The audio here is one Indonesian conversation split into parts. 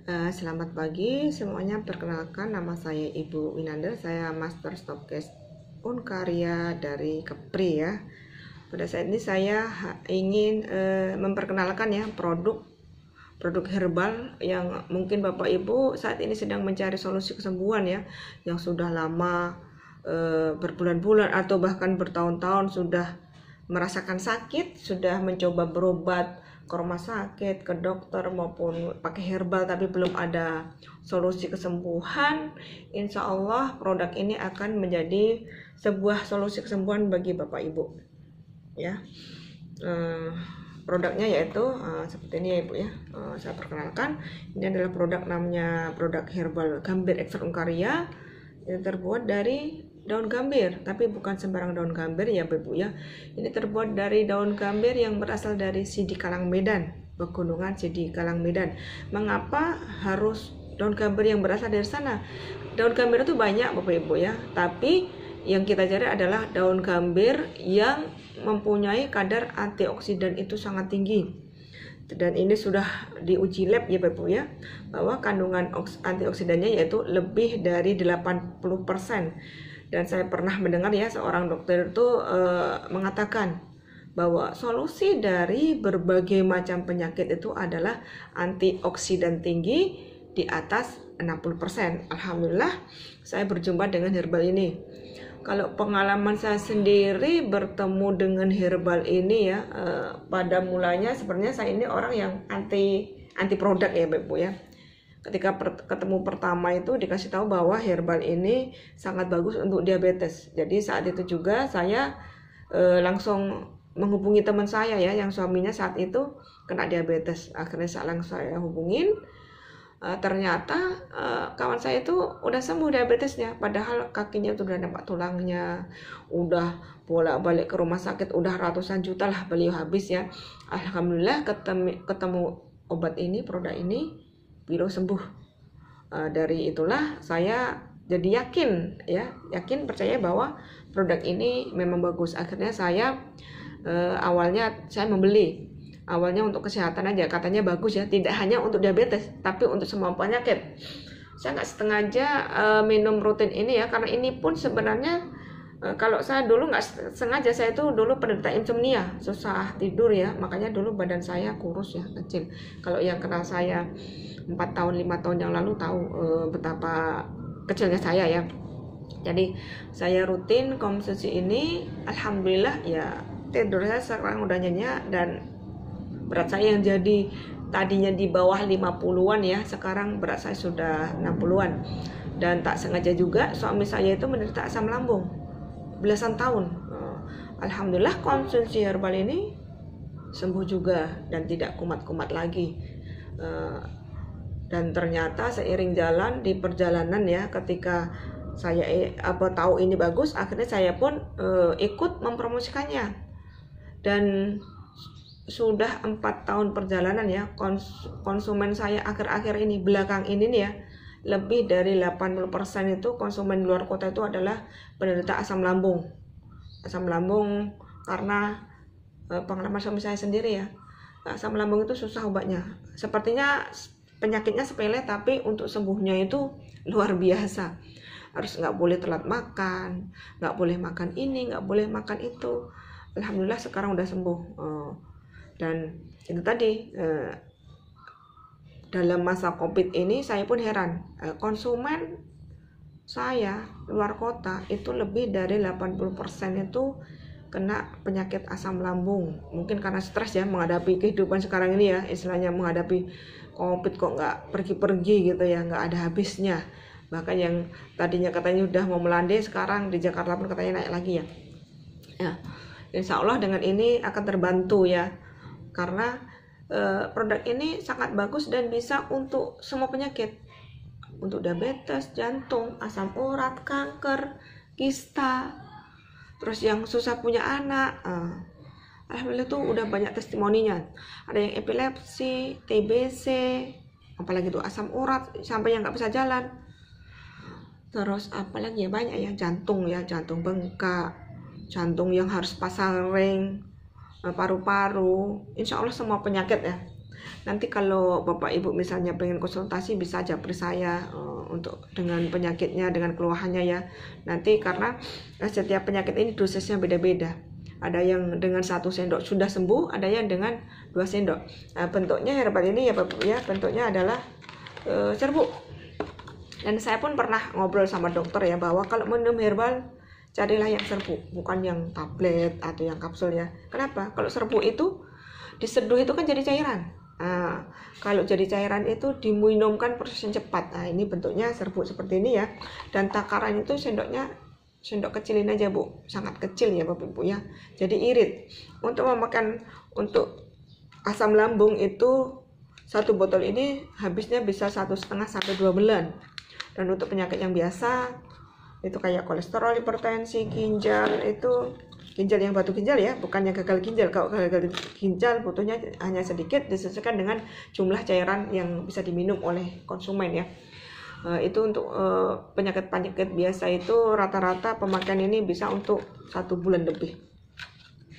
Selamat pagi semuanya, perkenalkan nama saya Ibu Winanda, saya Master Stokes Unkarya dari Kepri ya. Pada saat ini saya ingin memperkenalkan ya produk herbal yang mungkin Bapak Ibu saat ini sedang mencari solusi kesembuhan ya, yang sudah lama berbulan-bulan atau bahkan bertahun-tahun sudah merasakan sakit, sudah mencoba berobat ke rumah sakit, ke dokter maupun pakai herbal tapi belum ada solusi kesembuhan. Insya Allah produk ini akan menjadi sebuah solusi kesembuhan bagi Bapak Ibu ya. Produknya yaitu seperti ini ya Ibu ya. Saya perkenalkan, ini adalah produk namanya produk herbal gambir ekstrak Unkarya yang terbuat dari daun gambir, tapi bukan sembarang daun gambir ya Ibu ya. Ini terbuat dari daun gambir yang berasal dari Sidi Kalang Medan, pegunungan Sidi Kalang Medan. Mengapa harus daun gambir yang berasal dari sana? Daun gambir itu banyak Bapak Ibu ya, tapi yang kita cari adalah daun gambir yang mempunyai kadar antioksidan itu sangat tinggi. Dan ini sudah diuji lab ya Bapak ya, bahwa kandungan antioksidannya yaitu lebih dari 80%. Dan saya pernah mendengar ya seorang dokter itu mengatakan bahwa solusi dari berbagai macam penyakit itu adalah antioksidan tinggi di atas 60%. Alhamdulillah saya berjumpa dengan herbal ini. Kalau pengalaman saya sendiri bertemu dengan herbal ini ya, pada mulanya sebenarnya saya ini orang yang anti produk ya Bapak ya. Ketika ketemu pertama itu dikasih tahu bahwa herbal ini sangat bagus untuk diabetes. Jadi saat itu juga saya langsung menghubungi teman saya ya, yang suaminya saat itu kena diabetes. Akhirnya saya hubungin. Ternyata kawan saya itu udah sembuh diabetesnya, padahal kakinya itu udah nampak tulangnya, udah bolak-balik ke rumah sakit, udah ratusan juta lah beliau habis ya. Alhamdulillah ketemu obat ini, produk ini, beliau sembuh. Dari itulah saya jadi yakin percaya bahwa produk ini memang bagus. Akhirnya saya awalnya saya membeli. Awalnya untuk kesehatan aja, katanya bagus ya, tidak hanya untuk diabetes, tapi untuk semua penyakit. Saya nggak sengaja minum rutin ini ya, karena ini pun sebenarnya kalau saya dulu nggak sengaja, saya itu dulu penderita insomnia, susah tidur ya, makanya dulu badan saya kurus ya, kecil. Kalau yang kenal saya 4 tahun 5 tahun yang lalu tahu betapa kecilnya saya ya. Jadi saya rutin konsumsi ini, alhamdulillah ya, tidur saya sekarang udah nyenyak, dan berat saya yang jadi tadinya di bawah 50-an ya, sekarang berat saya sudah 60-an. Dan tak sengaja juga suami saya itu menderita asam lambung belasan tahun. Alhamdulillah konsumsi herbal ini sembuh juga dan tidak kumat-kumat lagi. Dan ternyata seiring jalan di perjalanan ya, ketika saya tahu ini bagus, akhirnya saya pun ikut mempromosikannya. Dan sudah 4 tahun perjalanan ya, konsumen saya akhir-akhir ini, belakang ini nih ya, lebih dari 80% itu konsumen luar kota itu adalah penderita asam lambung. Asam lambung karena pengalaman suami saya sendiri ya, asam lambung itu susah obatnya. Sepertinya penyakitnya sepele, tapi untuk sembuhnya itu luar biasa. Harus nggak boleh telat makan, nggak boleh makan ini, nggak boleh makan itu. Alhamdulillah sekarang udah sembuh. Dan itu tadi, dalam masa COVID ini saya pun heran, konsumen saya luar kota itu lebih dari 80% itu kena penyakit asam lambung. Mungkin karena stres ya menghadapi kehidupan sekarang ini ya, istilahnya menghadapi COVID kok nggak pergi-pergi gitu ya, nggak ada habisnya. Bahkan yang tadinya katanya udah mau melandai, sekarang di Jakarta pun katanya naik lagi ya. Insya Allah dengan ini akan terbantu ya, karena produk ini sangat bagus dan bisa untuk semua penyakit, untuk diabetes, jantung, asam urat, kanker, kista, terus yang susah punya anak. Alhamdulillah tuh udah banyak testimoninya. Ada yang epilepsi, TBC, apalagi tuh asam urat sampai yang nggak bisa jalan. Terus apalagi ya, banyak ya, jantung bengkak, jantung yang harus pasang ring, paru-paru, insya Allah semua penyakit ya. Nanti kalau Bapak Ibu misalnya pengen konsultasi bisa japri saya untuk dengan penyakitnya, dengan keluhannya ya. Nanti karena setiap penyakit ini dosisnya beda-beda. Ada yang dengan 1 sendok sudah sembuh, ada yang dengan 2 sendok. Nah, bentuknya herbal ini ya Bapak ya, bentuknya adalah serbuk. Dan saya pun pernah ngobrol sama dokter ya, bahwa kalau minum herbal carilah yang serbuk, bukan yang tablet atau yang kapsul ya. Kenapa? Kalau serbuk itu diseduh itu kan jadi cairan. Nah, kalau jadi cairan itu diminumkan prosesnya cepat. Nah, ini bentuknya serbuk seperti ini ya. Dan takaran itu sendoknya sendok kecilin aja Bu, sangat kecil ya Bapak Ibu ya. Jadi irit. Untuk memakan untuk asam lambung itu 1 botol ini habisnya bisa 1,5 sampai 2 bulan. Dan untuk penyakit yang biasa itu kayak kolesterol, hipertensi, ginjal, itu ginjal yang batu ginjal ya, bukan yang gagal ginjal. Kalau gagal ginjal butuhnya hanya sedikit, disesuaikan dengan jumlah cairan yang bisa diminum oleh konsumen ya. Itu untuk penyakit-penyakit biasa itu rata-rata pemakaian ini bisa untuk 1 bulan lebih.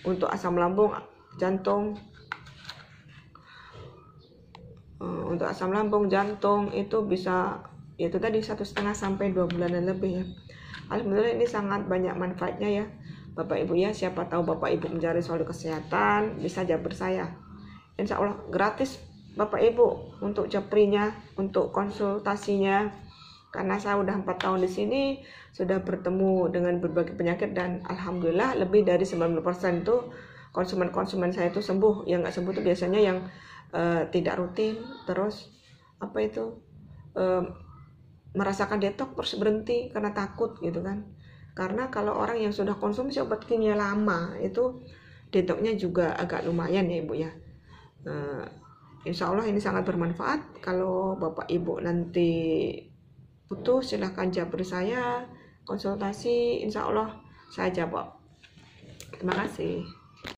Untuk asam lambung, jantung, untuk asam lambung, jantung itu bisa itu tadi 1,5 sampai 2 bulanan lebih ya. Alhamdulillah ini sangat banyak manfaatnya ya Bapak Ibu ya. Siapa tahu Bapak Ibu mencari solusi kesehatan, bisa japri saya. Insya Allah gratis Bapak Ibu untuk japrinya, untuk konsultasinya. Karena saya udah 4 tahun di sini, sudah bertemu dengan berbagai penyakit, dan alhamdulillah lebih dari 90% itu konsumen-konsumen saya itu sembuh. Yang nggak sembuh itu biasanya yang tidak rutin, terus apa itu merasakan detox terus berhenti karena takut gitu kan. Karena kalau orang yang sudah konsumsi obat kimia lama itu detoxnya juga agak lumayan ya Ibu ya. Insya Allah ini sangat bermanfaat. Kalau Bapak Ibu nanti butuh silahkan japri saya, konsultasi, insya Allah saya jawab. Terima kasih.